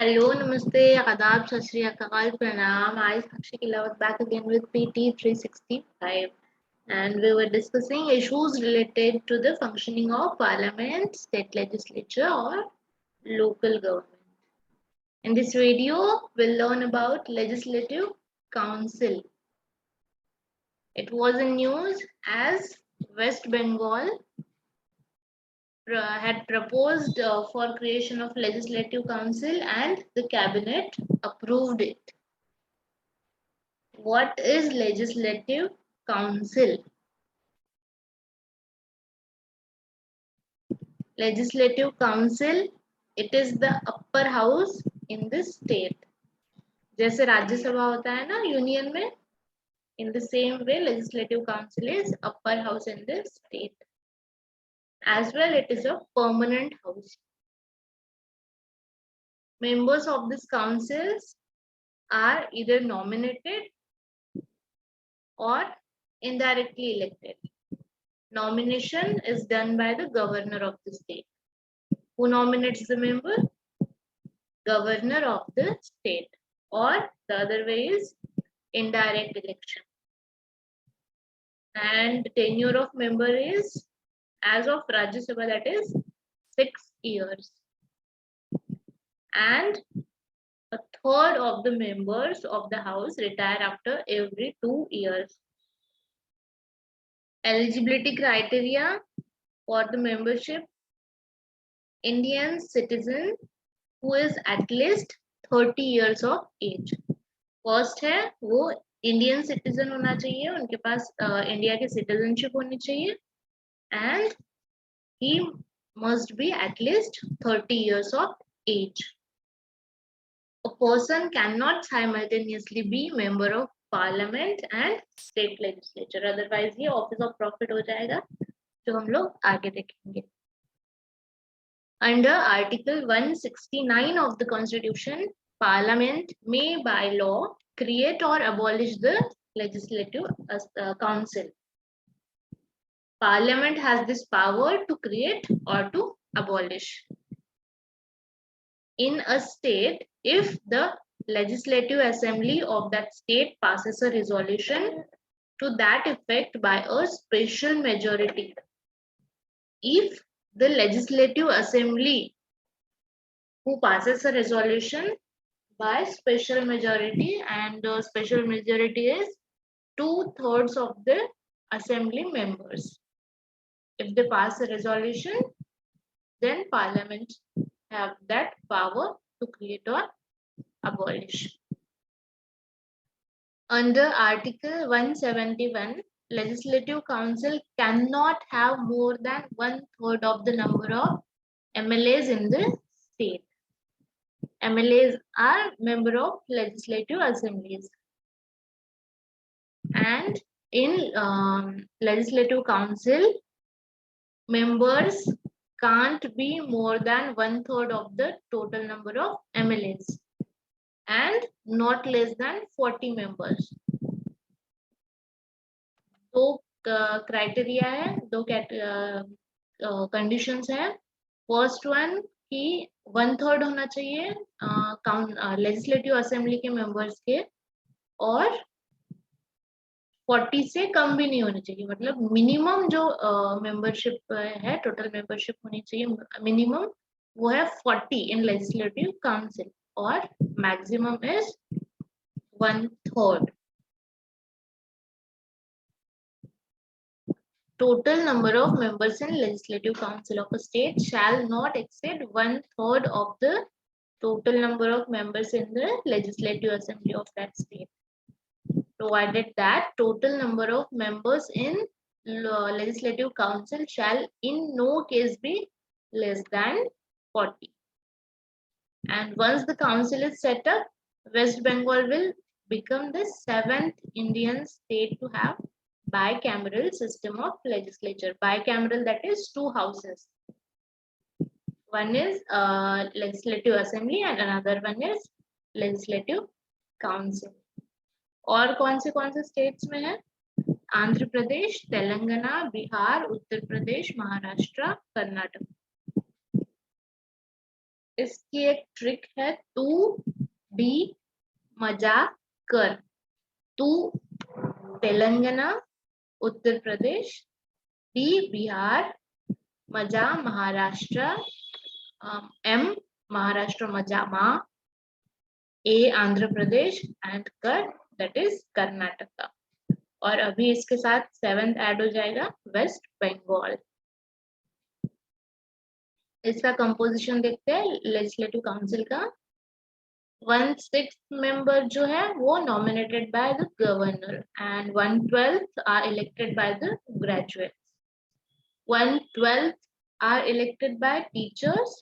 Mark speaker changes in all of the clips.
Speaker 1: Hello, Namaste, Adab, Sat Shri Akal, Pranam. I am Sakshi Kilawat back again with PT 365, and we were discussing issues related to the functioning of Parliament, State Legislature, or local government. In this video, we'll learn about Legislative Council. It was in news as West Bengal had proposed for creation of Legislative Council and the Cabinet approved it. What is Legislative Council? Legislative Council, it is the upper house in the state. जैसे राज्यसभा होता है ना union में, in the same way Legislative Council is upper house in the state. As well, it is a permanent house. Members of this councils are either nominated or indirectly elected. Nomination is done by the governor of the state. Who nominates the member? Governor of the state. Or the other way is indirect election. And the tenure of member is, as of Rajya Sabha, that is 6 years. And a third of the members of the house retire after every 2 years. Eligibility criteria for the membership: Indian citizen who is at least 30 years of age. First है वो Indian citizen होना चाहिए, उनके पास India की citizenship होनी चाहिए, and he must be at least 30 years of age. A person cannot simultaneously be member of parliament and state legislature, otherwise ये office of profit हो जाएगा, जो हम लोग आगे देखेंगे. Under Article 169 of the Constitution, Parliament may by law create or abolish the Legislative Council. Parliament has this power to create or to abolish. In a state, if the Legislative Assembly of that state passes a resolution to that effect by a special majority, if the Legislative Assembly who passes a resolution by special majority, and the special majority is 2/3 of the assembly members. If they pass a resolution, then Parliament have that power to create or abolish. Under Article 171, Legislative Council cannot have more than 1/3 of the number of MLAs in the state. MLAs are member of legislative assemblies. And in Legislative Council, members can't be more than 1/3 of the total number of MLAs and not less than 40 members. दो criteria है, दो conditions है. First one कि 1/3 होना चाहिए legislative assembly के members के, और 40 से कम भी नहीं होनी चाहिए. मतलब मिनिमम जो मेंबरशिप है, टोटल मेंबरशिप होनी चाहिए मिनिमम, वो है 40 इन लेजिस्लेटिव काउंसिल, और maximum is 1/3. Total number of members in Legislative Council of a state shall not exceed 1/3 of the total number of members in the Legislative Assembly of that state, provided that total number of members in Legislative Council shall in no case be less than 40. And once the council is set up, West Bengal will become the 7th Indian state to have bicameral system of legislature. Bicameral, that is 2 houses. One is Legislative Assembly and another one is Legislative Council. और कौन से states में है? आंध्र प्रदेश, तेलंगाना, बिहार, उत्तर प्रदेश, महाराष्ट्र, कर्नाटक. इसकी एक trick है, तू भी मजा कर। तू तेलंगाना, उत्तर प्रदेश, बी बिहार, मजा महाराष्ट्र, एम महाराष्ट्र मजा मा, ए आंध्र प्रदेश एंड कर दैट इज कर्नाटका। और अभी इसके साथ 7th ऐड हो जाएगा, वेस्ट बंगाल। इसका कंपोजिशन देखते हैं लेजिस्लेटिव काउंसिल का। 1/6 मेंबर जो है वो nominated by the governor and 1/12 are elected by the graduates. 1/12 are elected by teachers.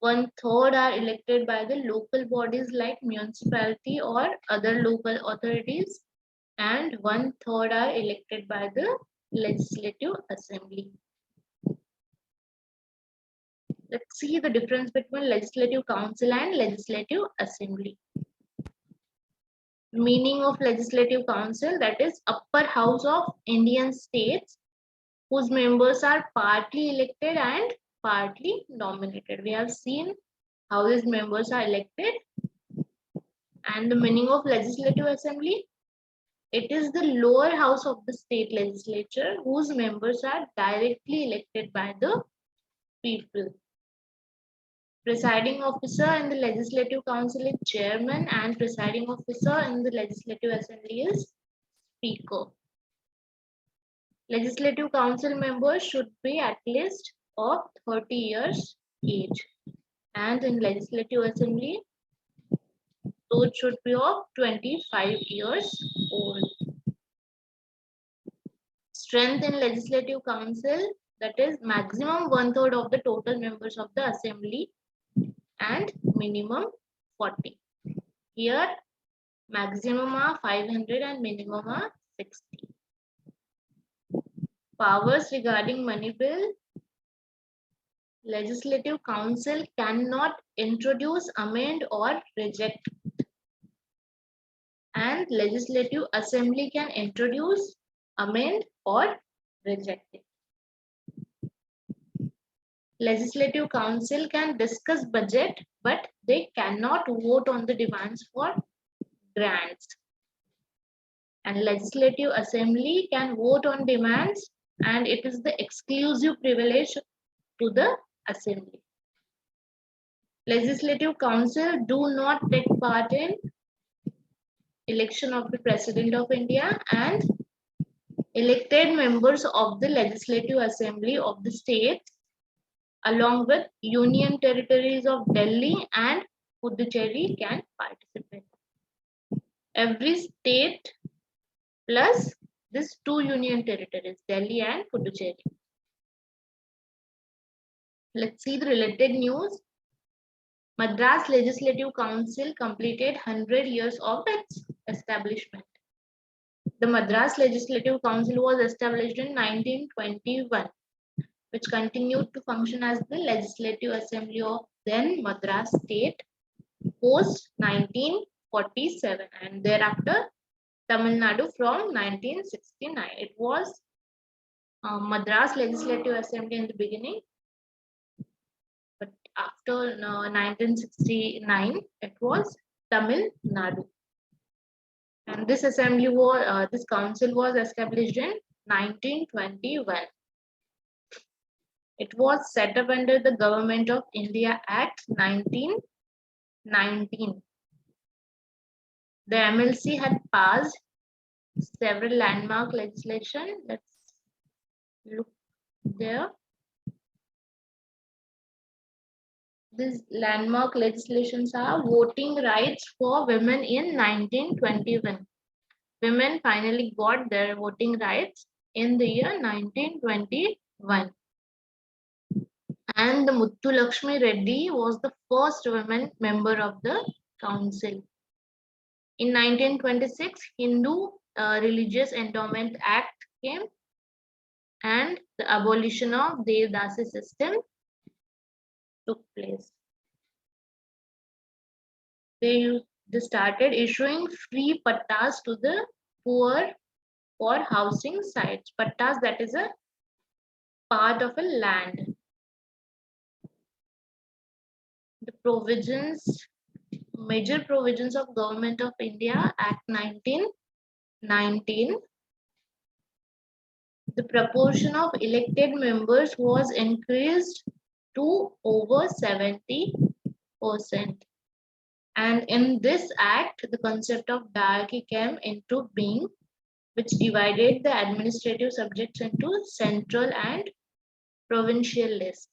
Speaker 1: 1/3 are elected by the local bodies like municipality or other local authorities, and 1/3 are elected by the legislative assembly. Let's see the difference between legislative council and legislative assembly. Meaning of legislative council, that is upper house of Indian states whose members are partly elected and partly nominated. We have seen how these members are elected. And the meaning of legislative assembly, it is the lower house of the state legislature whose members are directly elected by the people. Presiding officer in the legislative council is chairman, and presiding officer in the legislative assembly is speaker. Legislative council members should be at least of 30 years age, and in legislative assembly those should be of 25 years old. Strength in legislative council, that is maximum 1/3 of the total members of the assembly and minimum 40. Here maximum are 500 and minimum are 60. Powers regarding money bill. Legislative council cannot introduce, amend or reject, and legislative assembly can introduce, amend or reject it. Legislative council can discuss budget, but they cannot vote on the demands for grants. And legislative assembly can vote on demands, and it is the exclusive privilege to the assembly. Legislative council do not take part in election of the President of India, and elected members of the legislative assembly of the states along with union territories of Delhi and Puducherry can participate. Every state plus these 2 union territories, Delhi and Puducherry. Let's see the related news. Madras Legislative Council completed 100 years of its establishment. The Madras Legislative Council was established in 1921, which continued to function as the Legislative Assembly of then Madras State post 1947, and thereafter Tamil Nadu from 1969. It was Madras Legislative Assembly in the beginning, but after 1969 it was Tamil Nadu. And this assembly was, this council was established in 1921. It was set up under the Government of India Act 1919. The MLC had passed several landmark legislation. Let's look there. These landmark legislations are voting rights for women in 1921. Women finally got their voting rights in the year 1921. And the Muthu Lakshmi Reddy was the first woman member of the council. In 1926, Hindu Religious Endowment Act came, and the abolition of Devdasi system took place. They started issuing free pattas to the poor for housing sites. Pattas, that is a part of a land. The provisions, major provisions of Government of India Act 1919. The proportion of elected members was increased to over 70%. And in this act, the concept of diarchy came into being, which divided the administrative subjects into central and provincial lists.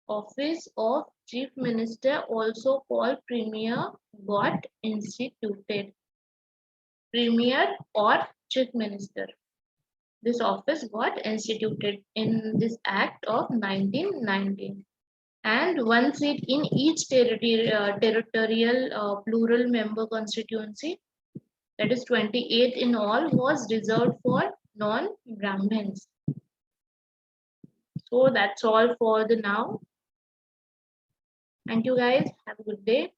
Speaker 1: Office of Chief Minister, also called Premier, got instituted. Premier or Chief Minister. This office got instituted in this Act of 1919. And one seat in each territorial plural member constituency, that is 28 in all, was reserved for non-Brahmins. So that's all for the now. Thank you guys. Have a good day.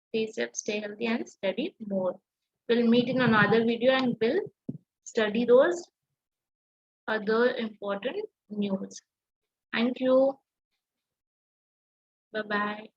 Speaker 1: Stay safe, stay healthy, and study more. We'll meet in another video and we'll study those other important news. Thank you. Bye-bye.